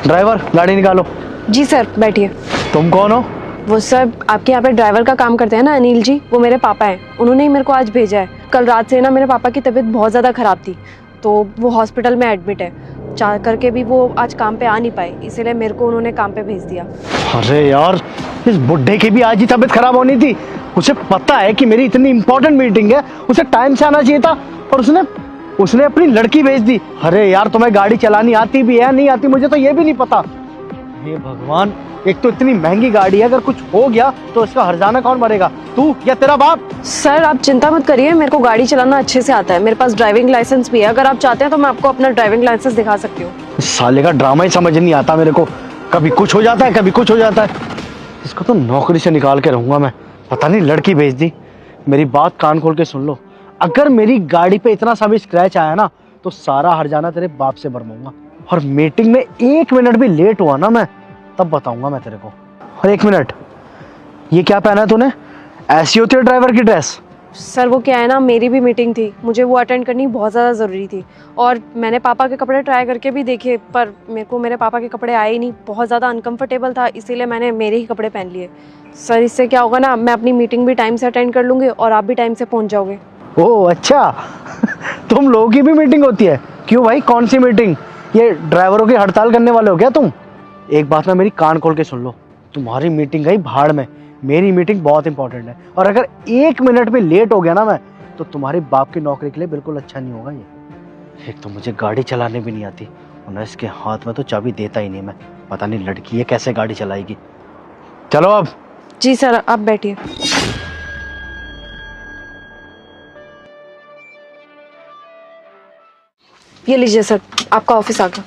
Driver गाड़ी निकालो। जी sir, बैठिए। तुम कौन हो? वो सर आपके यहाँ पे ड्राइवर का काम करते हैं ना, अनिल जी, वो मेरे पापा हैं। उन्होंने ही मेरे को आज भेजा है। कल रात से ना मेरे पापा की तबीयत बहुत ज़्यादा ख़राब थी, तो वो हॉस्पिटल में एडमिट है। चाह करके भी वो आज काम पे आ नहीं पाए, इसीलिए मेरे को उन्होंने काम पे भेज दिया। अरे यार, इस बुड्ढे की भी आज ही तबीयत खराब होनी थी। उसे पता है कि मेरी इतनी इंपॉर्टेंट मीटिंग है, उसे टाइम से आना चाहिए था, और उसने अपनी लड़की भेज दी। अरे यार, तुम्हें गाड़ी चलानी आती भी है नहीं आती, मुझे तो ये भी नहीं पता। हे भगवान, एक तो इतनी महंगी गाड़ी है, अगर कुछ हो गया तो इसका हर्जाना कौन भरेगा, तू या तेरा बाप? सर आप चिंता मत करिए, मेरे को गाड़ी चलाना अच्छे से आता है। मेरे पास ड्राइविंग लाइसेंस भी है। अगर आप चाहते हैं तो मैं आपको अपना ड्राइविंग लाइसेंस दिखा सकती हूँ। इस साले का ड्रामा ही समझ नहीं आता मेरे को। कभी कुछ हो जाता है, कभी कुछ हो जाता है। इसको तो नौकरी से निकाल के रहूंगा मैं। पता नहीं लड़की भेज दी। मेरी बात कान खोल के सुन लो, अगर मेरी गाड़ी पे इतना सा भी स्क्रैच आया ना, तो सारा हर्जाना तेरे बाप से भरवाऊंगा। और मीटिंग में 1 मिनट भी लेट हुआ ना मैं, तब बताऊंगा मैं तेरे को। और 1 मिनट, ये क्या पहना है तूने? ऐसी होती है ड्राइवर की ड्रेस? सर वो क्या है ना, मेरी भी मीटिंग थी, मुझे वो अटेंड करनी बहुत ज़्यादा ज़रूरी थी। और मैंने पापा के कपड़े ट्राई करके भी देखे, पर मेरे को मेरे पापा के कपड़े आए ही नहीं। बहुत ज़्यादा अनकंफर्टेबल था, इसीलिए मैंने मेरे ही कपड़े पहन लिए। सर इससे क्या होगा ना, मैं अपनी मीटिंग भी टाइम से अटेंड कर लूँगी और आप भी टाइम से पहुँच जाओगे। ओह अच्छा। तुम लोगों की भी मीटिंग होती है? क्यों भाई, कौन सी मीटिंग? ये ड्राइवरों की हड़ताल करने वाले हो क्या तुम? एक बात ना मेरी कान खोल के सुन लो, तुम्हारी मीटिंग गई भाड़ में, मेरी मीटिंग बहुत इंपॉर्टेंट है। और अगर 1 मिनट भी लेट हो गया ना मैं, तो तुम्हारे बाप की नौकरी के लिए बिल्कुल अच्छा नहीं होगा ये। एक तो मुझे गाड़ी चलाने भी नहीं आती, और इसके हाथ में तो चाबी देता ही नहीं मैं। पता नहीं लड़की है कैसे गाड़ी चलाएगी। चलो अब। जी सर, आप बैठिए। ये लीजिए सर, आपका ऑफिस आ गया।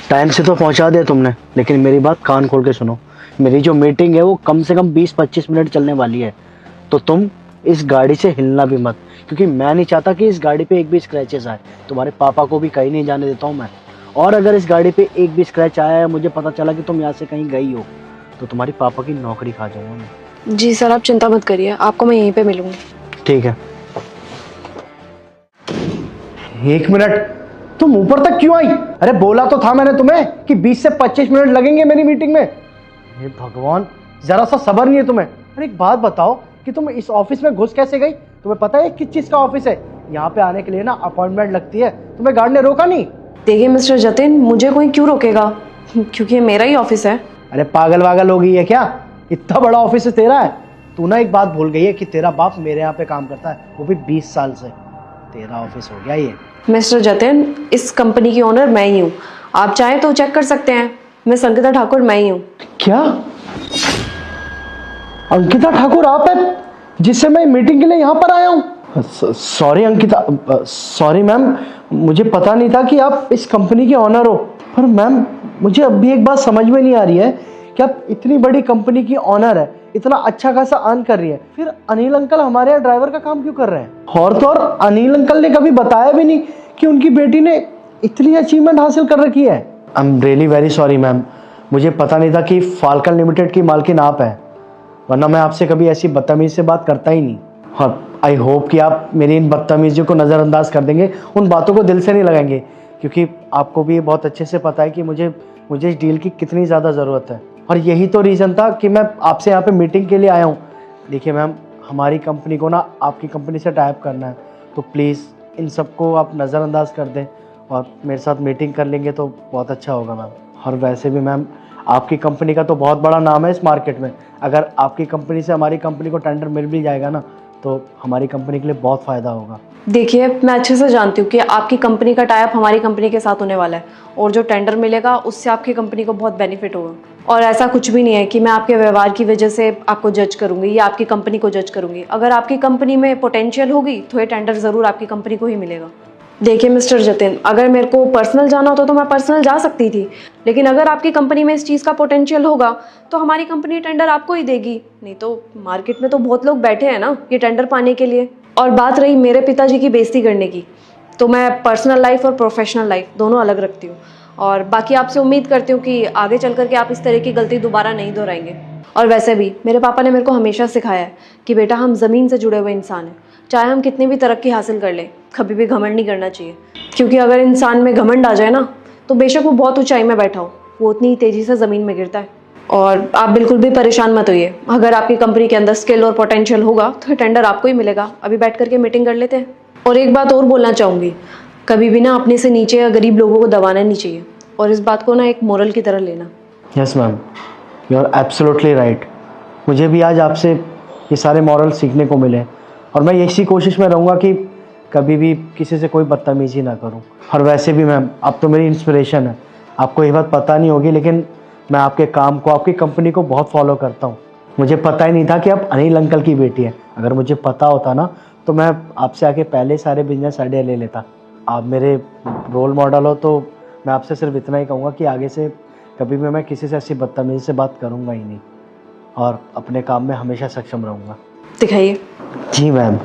टाइम से तो पहुंचा दिया तुमने, लेकिन मेरी बात कान खोल के सुनो। मेरी जो मीटिंग है वो कम से कम 20-25 मिनट चलने वाली है, तो तुम इस गाड़ी से हिलना भी मत, क्योंकि मैं नहीं चाहता कि इस गाड़ी पे एक भी स्क्रैचेस आए। तुम्हारे पापा को भी कहीं नहीं जाने देता हूँ मैं। और अगर इस गाड़ी पे एक भी स्क्रैच आया है, मुझे पता चला कि तुम यहाँ से कहीं गई हो, तो तुम्हारी पापा की नौकरी खा जाऊंगा मैं। जी सर, आप चिंता मत करिए, आपको मैं यहीं पे मिलूंगी। ठीक है। 1 मिनट, तुम ऊपर तक क्यों आई? अरे बोला तो था मैंने तुम्हें कि 20 से 25 मिनट लगेंगे मेरी मीटिंग में। हे भगवान, जरा सा सब्र नहीं है तुम्हें। अरे एक बात बताओ कि तुम इस ऑफिस में घुस कैसे गई? तुम्हें पता है किस चीज का ऑफिस है? यहाँ पे आने के लिए ना अपॉइंटमेंट लगती है। तुम्हें गार्ड ने रोका नहीं? देखिए मिस्टर जतिन, मुझे कोई क्यों रोकेगा, क्योंकि ये मेरा ही ऑफिस है। अरे पागल वागल हो गई है क्या? इतना बड़ा ऑफिस है तेरा है। तू ना एक बात भूल गई है कि तेरा बाप मेरे यहाँ पे काम करता है, वो भी 20 साल से। तेरा ऑफिस हो गया ये। मिस्टर जतिन, इस कंपनी की ओनर मैं ही हूँ। आप चाहें तो चेक कर सकते हैं, मैं संगीता ठाकुर मैं ही हूँ। क्या? अंकिता ठाकुर आप हैं, जिससे मैं मीटिंग के लिए यहाँ पर आया हूँ? सॉरी अंकिता, सॉरी मैम, मुझे पता नहीं था कि आप इस कंपनी के ऑनर हो। पर मैम, मुझे अब भी एक बात समझ में नहीं आ रही है कि आप इतनी बड़ी कंपनी की ऑनर है, इतना अच्छा खासा अर्न कर रही है, फिर अनिल अंकल हमारे यहाँ ड्राइवर का काम क्यों कर रहे हैं? और तो और अनिल अंकल ने कभी बताया भी नहीं कि उनकी बेटी ने इतनी अचीवमेंट हासिल कर रखी है। I am really very sorry ma'am, मुझे पता नहीं था कि फाल्कन लिमिटेड की मालकिन आप हैं, वरना मैं आपसे कभी ऐसी बदतमीजी से बात करता ही नहीं। और आई होप कि आप मेरी इन बदतमीजियों को नज़रअंदाज कर देंगे, उन बातों को दिल से नहीं लगाएंगे, क्योंकि आपको भी बहुत अच्छे से पता है कि मुझे इस डील की कितनी ज़्यादा ज़रूरत है। और यही तो रीज़न था कि मैं आपसे यहाँ पे मीटिंग के लिए आया हूँ। देखिए मैम, हमारी कंपनी को ना आपकी कंपनी से टाई अप करना है, तो प्लीज़ इन सबको आप नज़रअंदाज कर दें और मेरे साथ मीटिंग कर लेंगे तो बहुत अच्छा होगा मैम। और वैसे भी मैम, आपकी कंपनी का तो बहुत बड़ा नाम है इस मार्केट में। अगर आपकी कंपनी से हमारी कंपनी को टेंडर मिल भी जाएगा ना, तो हमारी कंपनी के लिए बहुत फ़ायदा होगा। देखिए, मैं अच्छे से जानती हूँ कि आपकी कंपनी का टाई अप हमारी कंपनी के साथ होने वाला है, और जो टेंडर मिलेगा उससे आपकी कंपनी को बहुत बेनिफिट होगा। और ऐसा कुछ भी नहीं है कि मैं आपके व्यवहार की वजह से आपको जज करूँगी या आपकी कंपनी को जज करूँगी। अगर आपकी कंपनी में पोटेंशियल होगी तो ये टेंडर ज़रूर आपकी कंपनी को ही मिलेगा। देखिए मिस्टर जतिन, अगर मेरे को पर्सनल जाना होता तो मैं पर्सनल जा सकती थी, लेकिन अगर आपकी कंपनी में इस चीज़ का पोटेंशियल होगा तो हमारी कंपनी टेंडर आपको ही देगी। नहीं तो मार्केट में तो बहुत लोग बैठे हैं ना ये टेंडर पाने के लिए। और बात रही मेरे पिताजी की बेइज्जती करने की, तो मैं पर्सनल लाइफ और प्रोफेशनल लाइफ दोनों अलग रखती हूँ। और बाकी आपसे उम्मीद करती हूँ कि आगे चल करके आप इस तरह की गलती दोबारा नहीं दोहराएंगे। और वैसे भी मेरे पापा ने मेरे को हमेशा सिखाया है कि बेटा, हम ज़मीन से जुड़े हुए इंसान हैं। चाहे हम कितनी भी तरक्की हासिल कर लें, कभी भी घमंड नहीं करना चाहिए, क्योंकि अगर इंसान में घमंड आ जाए ना, तो बेशक वो बहुत ऊंचाई में बैठा हो, वो उतनी ही तेज़ी से ज़मीन में गिरता है। और आप बिल्कुल भी परेशान मत होइए, अगर आपकी कंपनी के अंदर स्किल और पोटेंशियल होगा तो टेंडर आपको ही मिलेगा। अभी बैठ करके मीटिंग कर लेते हैं। और एक बात और बोलना चाहूँगी, कभी भी ना अपने से नीचे या गरीब लोगों को दबाना नहीं चाहिए, और इस बात को ना एक मोरल की तरह लेना। Yes ma'am, you are absolutely right. मुझे भी आज आपसे ये सारे मॉरल सीखने को मिले, और मैं इसी कोशिश में रहूँगा कि कभी भी किसी से कोई बदतमीजी ना करूँ। और वैसे भी मैम, आप तो मेरी इंस्पिरेशन है। आपको ये बात पता नहीं होगी, लेकिन मैं आपके काम को, आपकी कंपनी को बहुत फॉलो करता हूँ। मुझे पता ही नहीं था कि आप अनिल अंकल की बेटी हैं। अगर मुझे पता होता ना, तो मैं आपसे आके पहले सारे बिजनेस आइडिया ले लेता। आप मेरे रोल मॉडल हो, तो मैं आपसे सिर्फ इतना ही कहूँगा कि आगे से कभी भी मैं किसी से ऐसी बदतमीजी से बात करूँगा ही नहीं, और अपने काम में हमेशा सक्षम रहूँगा। दिखाइए। जी मैम।